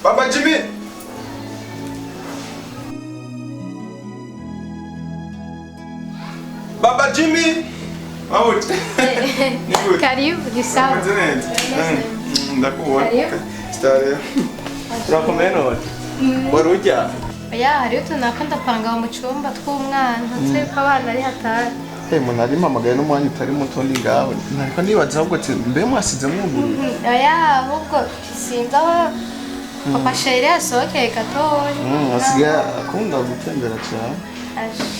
Baba Jimmy. Baba Jimmy. Out. Karibu, ni sawa. Ndakuona. Stare. Urakomeno. Waruja. Ya, hariyo tunakanda panga mu cyumba tw'umwana, nse ko abana ari hatari. Umuntu ari mamagaye n'umwanya utari muto ndi ngaho. Ntariko nibaza ahubwo ati mbe mwasize mwuguru. Oya, ahubwo sindaho papa Shere asohokeye gatoya. Asigaye akunda gutembera cyane.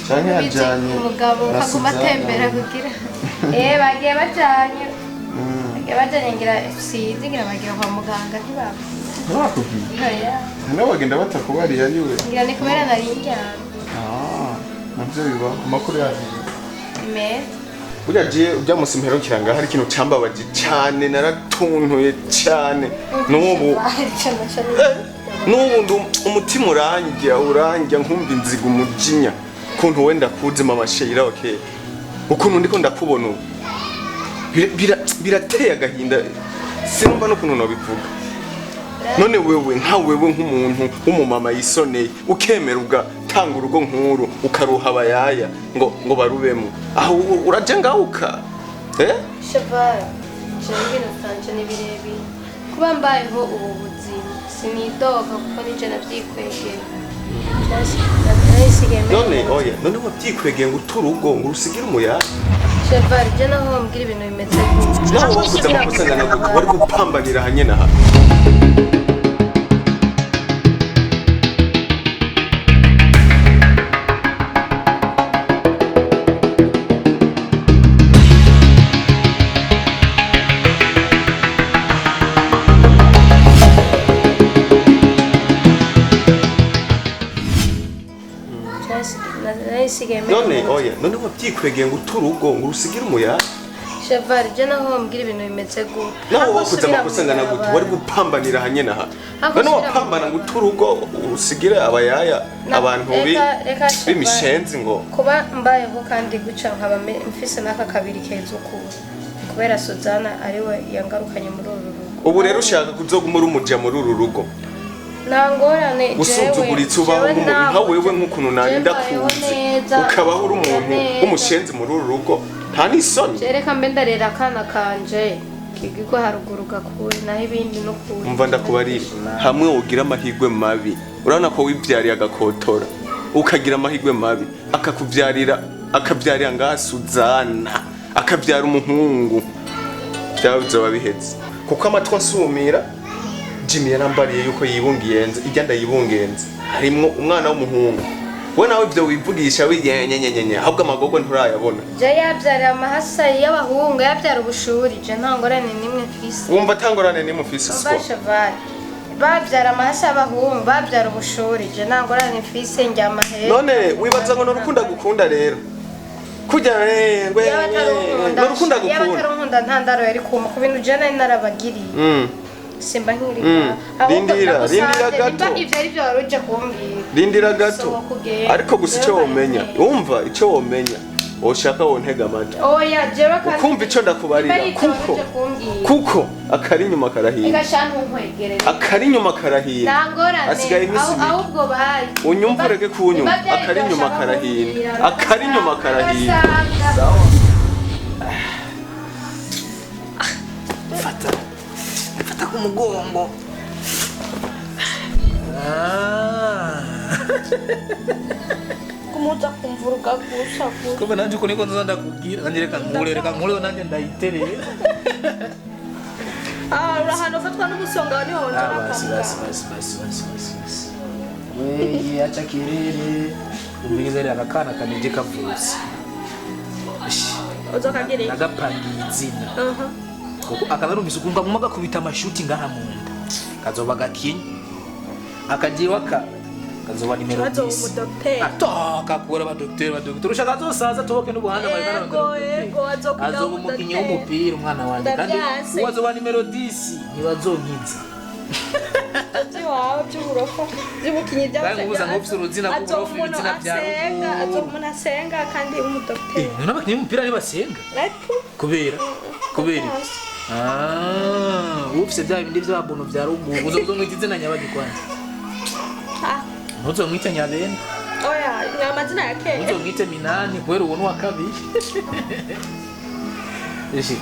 Cyane yajyanye umugabo akaguma atembera kugira. Bagiye bajyanye. Bagiye ngira sinzi ngira bagiye kwa muganga ntibaba. Bakubwiye. Hano bagenda batakubariye ariwe. Ngira ni kubera nari njyana. Nabyo biba amakuru yaje. Burya je ujya musimpero kiranga hari ikintu cambabaje cyane naratuntuye cyane n'ubu umutima urangira nkumva inziga umujinya kuntu wenda kuze mama Sheira okay ukuntu ndiko ndakubona birateye agahinda simba no kuntu nobivuga none wewe nk'umuntu w'umumama yisoneye ukemera ugatanga urugo nkuru ukaruha abayaya ngo barubemo aho uraje ngauka Shavara cyangwa natanje nibirebi kuba mbayeho ubu buzima sinidoga kuko nije navyikwegera none wabyikwegeye ngo uturugo ngo urusigire umuyaga Shavara je naho mbwira ibintu bimeze gutya naho wakuza amakusangana gutya bari gupambanira hanye naha none wabyikwegeye ngo uturugo ngo urusigire umuyaga Shavara je naho mbwira ibintu bimeze gutya naho wakuza amakusangana gutya bari gupambanira hanye naha none wapambana ngo uturugo usigire abayaya abantu b'imishenzi ngo kuba mbayeho kandi guca nkaba mfise n'aka kabiri keza kubera Suzana ariwe yangarukanye muri uru rugo ubu rero ushaka kuzogumura umuja muri uru rugo nangorane usuzuguritse ubaho nka wewe nk'ukuntu narinda kuzi ukabaho uri umuntu w'umushenzi muri uru rugo nta n'isoni reka mbe ndarera akana kanje kigiko haruguru gakure naho ibindi no kuri umva ndakubarira hamwe ugira amahirwe mabi urabona ko wivyariye agakotora ukagira amahirwe mabi akabyarira ngaha Suzana akabyara umuhungu byawe bizoba bihetse kuko amatwi ansumira Jimmy yarambariye yuko yibungiyenze ijya ndayibungenze harimwo umwana w'umuhungu we nawe ibyo wivugisha wiyenyenyenyenye ahubwo amagogo nturayabona je yabyara amahasa y'abahungu yabyara ubushuri je ntangorane nimwe mfise wumva tangorane nimwe mfise Shavara babyara amahasa y'abahungu babyara ubushuri je ntangorane mfise njyamahe none wibaza ngo n'urukunda gukunda rero kujya ngwe n'urukunda gukunda y'abatarunkunda ntandaro yari kuma ku bintu je nari narabagiriye simba nkiri rindira gato ivyo ari byo waruje kumbwira rindira gato ariko gusa icyo womenya wumva icyo womenya woshaka wontega amata oya jewe kandi ukumva icyo ndakubarira kuko akari inyuma karahira akari inyuma karahira asigaye imisimi ahubwo bayi unyumva ureke kunyuma akari inyuma karahira akari inyuma karahira fata kumugongo kumuza kumvuruga gusa kuba nanje uko niko nzanda kugira nanje reka nkure nanje ndayitereye urahano fatwa n'umusonga ni ho basi acha kirere umbigeze akakana kanije kavutse uzokagire nagapangiye izina kuko akabarumisa ukumva mu magakubita amashuti ngaha mu nda kazoba gakinyi akajiwa kazoba nimero 10 atoka kura ba docteur ushaka zosaza tuboke n'ubuhanga marikana ego azoba umukinyi w'umupira umwana wanje kandi uwazoba nimero 10 ntibazonkiza wawe cy'uburoko by'ubukinyi by'abashaka kandi ubuza ngofise uruzina kuburofu ibitsina bya umuntu asenga kandi umudokteur none abakinyi b'umupira ni basenga kubera ufise bya bindi by'ababono bya rugugu uzomwita izina nyabagi kwanza ntuzomwite nyabene oya nyamazina ya kera ntuzomwite minani kubera uwo wa kabiri eshi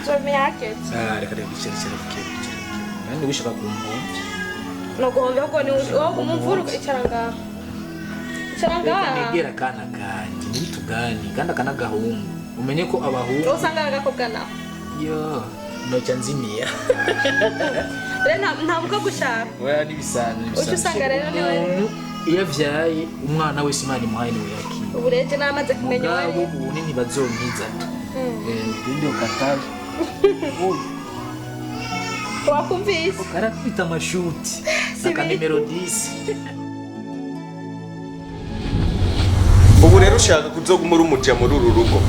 Mariage reka bicere kandi wishaka kumva no guhomba ko ni wo kumuvura icaranga negera kana kanje nitugani kandi kana gahungu umenye ko abahungu usanga agakobwana yo no cyanzimiya rena ntamuko gushaka oya nibisana ucu usanga rero ni wewe iyo vyaye umwana wese Imana imuhaye ni yaki ubureje namaze kumenya wewe ubu ni bazomwiza ndi ukataje wakumvise karakubita amashuti aka nimero 10 ubu rero ushaka kuzogumura umuja muri uru rugo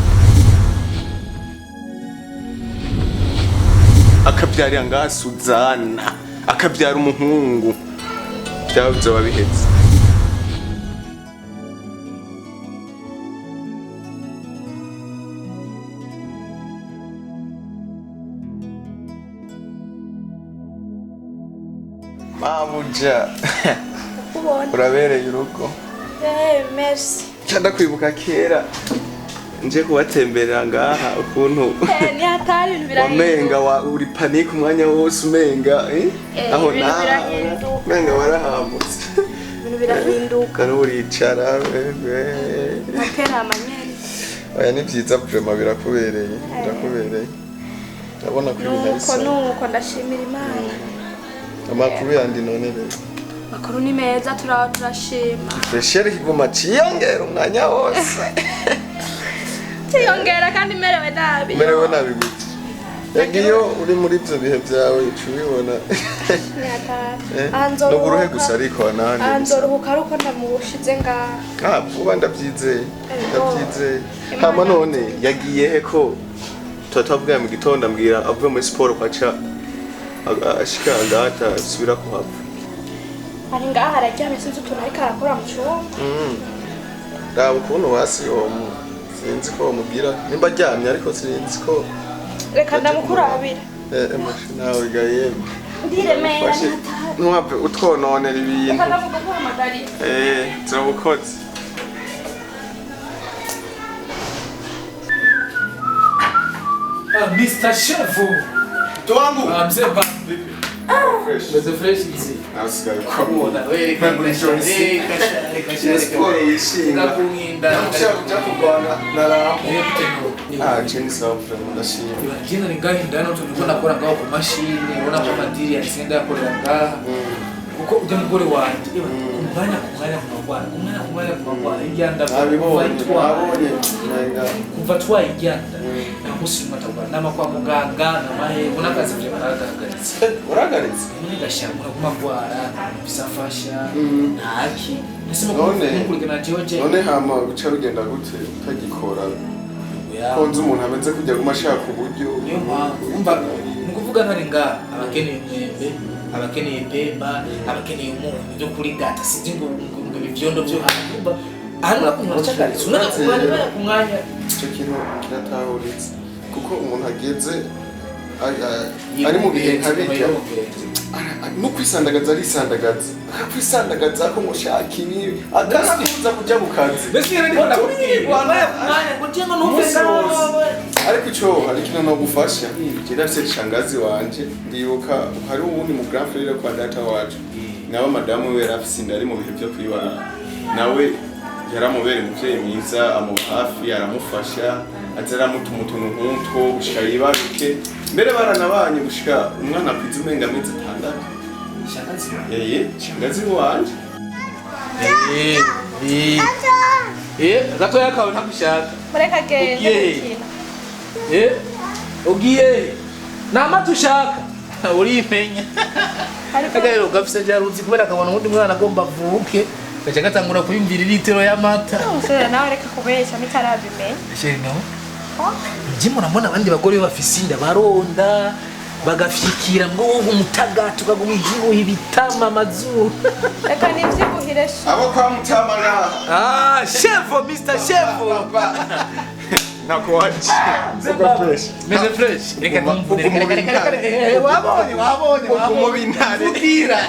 akabyarira ngaha Suzana akabyara umuhungu byabuze babihetse mabuja urabereye urugo merci cyanda kwibuka kera nje kubatemberera ngaha ukuntu ni hatari ibintu birahinduka wamenga uri panique umwanya wose umenga aho na menga warahambutse ibintu birahinduka kandi uricara wewe atera amanyeri aya ni byiza vraiment birakubereye ndabona ko ibintu bisa nuko ndashimira Imana amakuru yandi none rero makuru ni meza turashima freshere kiguma ciyongera umwanya wose ciyongera kandi merewe nabi gute yagiyo uri muri ibyo bihe byawe ubibona no guruhe gusa ariko nahandi anzoruhuka ariko ndamushize ngaha vuba ndabyizeye hama none yagiye he ko tutavuga mu gitondo ambwira avuye muri siporo kwaca ashika ngata subira kuhava ari ngaha araryamye sinzi utuntu ariko arakora mu cyumba raba ukuntu wasi sinzi ko mubwira nimba aryamye ariko sinzi ko reka ndamukurabira nawe gaye ndiremera ntuhave utwononera ibintu reka ndavuga guhamagara turabukoze Mr. Chef Tuangu mzee ba mzee fresh hizi asigaye kuona wewe kasha kuinda kubana naraho chini sawa ndashimye jina ningahi ndano tulikuwa nakora ngao ku machine ubona ko madiri yasenda yakorera ngaha kuko ujya mugore wanje umwanya kumwanya iganda kuva twayiganda namusi matabwa nama kwa muganga namahe unakazi vya baragagaritse uragaritse muni gashamura kumagwara bisafasha naki nasema kukurikana jeje none hama guca rugenda gute utagikora konze umuntu ameze kujya gumashaka uburyo niyo mpamvu umva nukuvuga ntari nga abakeneye mwembe abakeneye pemba abakeneye umuntu byo kuri gata sinzi ngo ibivyondo byo hanyuma hano nakumva cyakaritse unakumva kumwanya cyo kintu kiratahuritse kuko umuntu ageze ari mu bihe nkabijya no kwisandagaza arisandagaza akwisandagaza ko mushaka ibi akakuza kujya mu kazi mbese rero ndikunda kubwirwa mwanya ngo jengo ntumvesa ariko ico hari kintu no gufasha jira se shangazi wanje ndibuka hari ubundi mu grand frère kwa data wacu nawe madamu we rafisi ndari mu bihe byo kwibana nawe yaramubere muvyeyi mwiza amu hafi aramufasha azara mutuntu nk'utwo gushika yibaruke mbere baranabanye gushika umwana kwiza umenga amezi 6 shangazi wanje gato yakawe ntagushaka mureka gende ugiye nama tushaka uripenya ariko rero gafise jaruzi kubera akabona undi mwana agomba avuke gacha gatangura kuyumvira litiro y'amata usore nawe reka kubesha mitarabimenye sheri no Jimo namona abandi bagore bafise inda baronda bagafyikira ngo umutagatu kaguma igihu ibitama amazuru reka nivyibuhire abo kwa mutama ngaha chef Mr. Chef nakuwaje uko fresh meze fresh reka wabonye ukumubintare ukira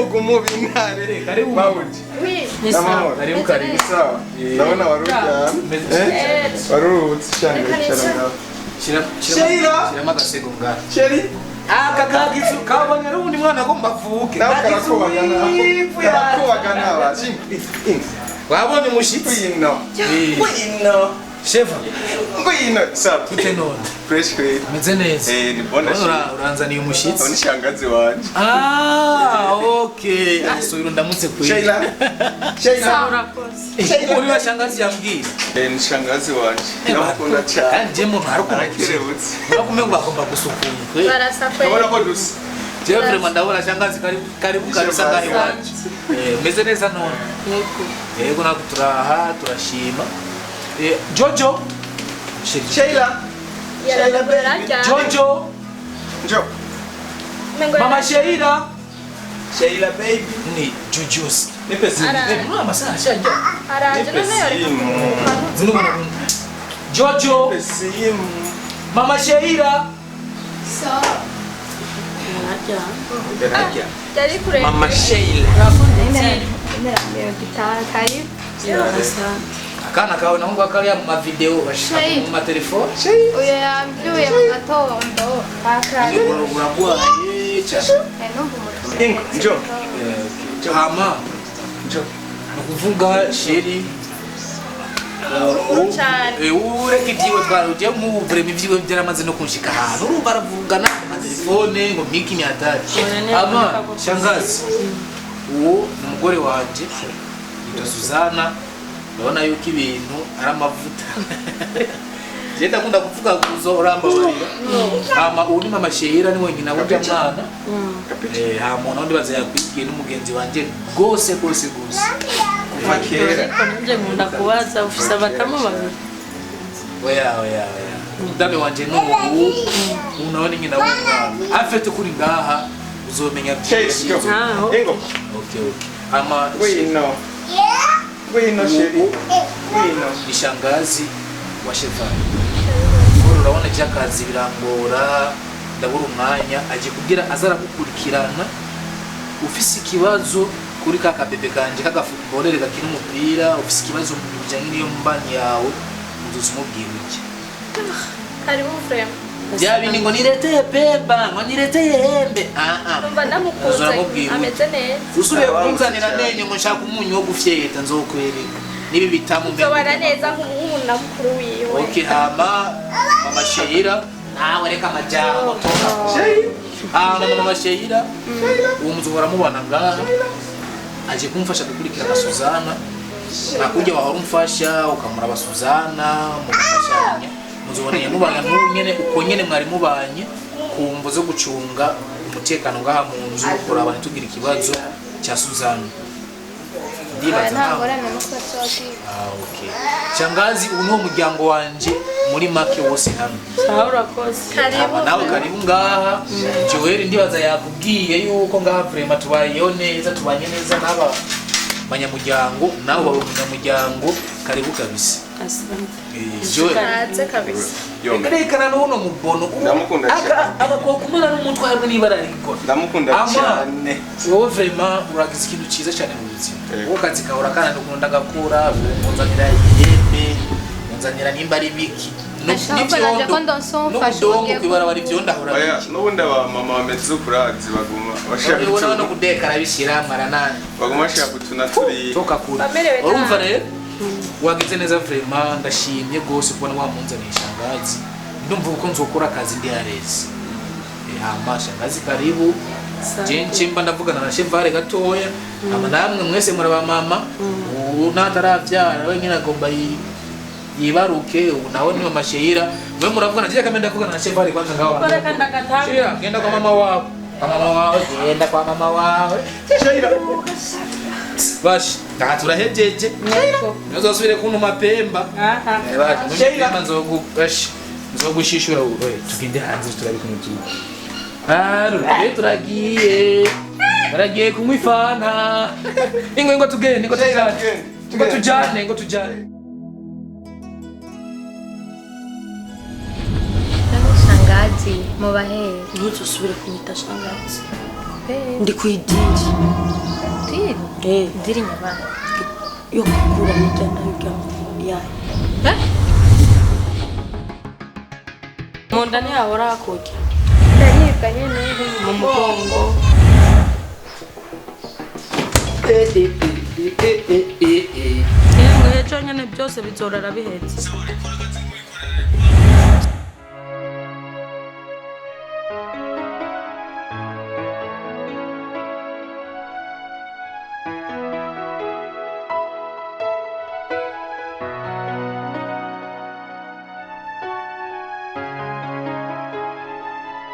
ukumubintare karibu mawuti Oui. karibu sawa ndabona waruryamye warurutse cyane cyane shira magasego ngara sheri aka kagizu kabonye rundi mwana agomba avuke karakubagana abazi wabonye umushitsi ngwino shefa ngwino sawa ute none fresh kweli meze neza ni bona uranzaniye umushitsi ni shangazi wanje okay so ndamutse kweli Sheila uri wa shangazi yambwira ni shangazi wanje ndamukunda cyane njemo arakerebutse urakumengo bagomba gusukuma kweli Barasakwe. ndabona ko dusa Jeffrey mandabona shangazi karibu kabisa ngahe wanje meze neza none yego nako turaha turashima Jojo Sheila Jojo njo Mama Sheila Sheila baby ni Jujus nipe simu mwana masana shaje Araje nipe none yari simu zinubona Jojo nipe simu Mama Sheila Berakia yari kure. Mama Sheila Ndio gitara karibu. akana kawe nahungu akariya mu video bashaka mu matelefone Uyo yambyuye mu gatondo. Akari. uragwaye cyane Numva umutwe. njo hama njo nukuvuga sheri Cyane. ureka ibyiwe twaruje mu vrema ibyiwe byaramaze no kunshika ahantu urumva aravugana na telefone ngo miki ni hatari ama shangazi uwo ni umugore wanje yitwa Suzana ndabona yuko ibintu ari amavuta je ndakunda kuvuga kuzo urambabarira hama uwo ni Mama Sheila ni wenyine abujya mwana hama undi baza yakwigiye n'umugenzi wanje gose kuva kera nje nkunda kubaza ufise abatamu babiri oya dame wanje n'ubu unaona nyina w'umwana afite kuri ngaha uzomenya byinshi Engo okay ama wino sheri wino ni shangazi wa Shefari urabona cyakazi birangora ndabura umwanya aje kugira azara gukurikirana ufise ikibazo kuri kaka bebe kanje kaka footballer gakina umupira ufise ikibazo mu bijanye niyo mbani yawe uzumubwira iki Karibu frame. Byabi ngo nireteye pemba ngo nireteye hembe Numva namukunze. Ameze neza. usubiye kunzanira nenye ngo nshaka umunyu wo gufyeta nzokwereka nibi bitamu mbere Zobana neza nk'umuntu mukuru wiwe. okay hama Mama Sheila nawe reka amajambo toka Mama Sheila uwo muzobora mubana ngaha aje kumfasha gukurikirana Suzana nakujya wahora umfasha ukamuraba Suzana mugafashanya muzoboneye mubana n'unyene uko nyene mwari mubanye kumvo zo gucunga umutekano ngaha mu nzu kuraba ntitugira ikibazo cya Suzana ndibaza nawe okay shangazi ubu ni umuryango wanje muri make wose hano urakoze Karibu. nawe karibu ngaha Joel ndibaza yakubwiye yuko ngaha vrema tubayeho neza tubanye neza n'aba banyamuryango nawe baba umunyamuryango karibu kabisa Joel Natse kabisa. Rekana n'uno mubono ndamukunda cyane agakokumira n'umutwe hamwe n'ibara rigora ndamukunda cyane wowe vrema uragize ikintu cyiza cyane mu buzima wowe kazi kahora kana ndukunda gakura unzanira ihembe unzanira nimba ari biki n'ibyondo kwibara bari byondo ahora oya n'ubundi aba mama bameze ukurazi baguma bashaka ubona no kudekara bishyira maranani baguma bashaka gutuna turi toka kure urumva rero wagize neza vrema ndashimye gose kubona wamunzaniye shangazi ndumva uko nzokora akazi ndi yareze hama shangazi karibu jenche mba ndavugana na Shevare gatoya ama namwe mwese muraba mama nataravyara we nyina agomba yibaruke ubu nawe ni Mama Sheila we muravugana je kamenda ndavugana na Shevare kwanza ngaho bareka ndagatanga Sheila genda kwa mama wawe genda kwa mama wawe Sheila bashi turahejeje nozosubire kuntu mapemba Sheila nzogushishura wewe tugende hanze turabikora turagiye kunywa ifanta ingo tugende ngo tujane shangazi mubahe ntuzosubire kunyita shangazi kubera ndi kwidiri diri diri nyabana yo kugura hirya no hirya yayo mu nda ntiyahora hakurya ndaribwa nyene mu mugongo yemwe ejo nyene byose bizorara bihetse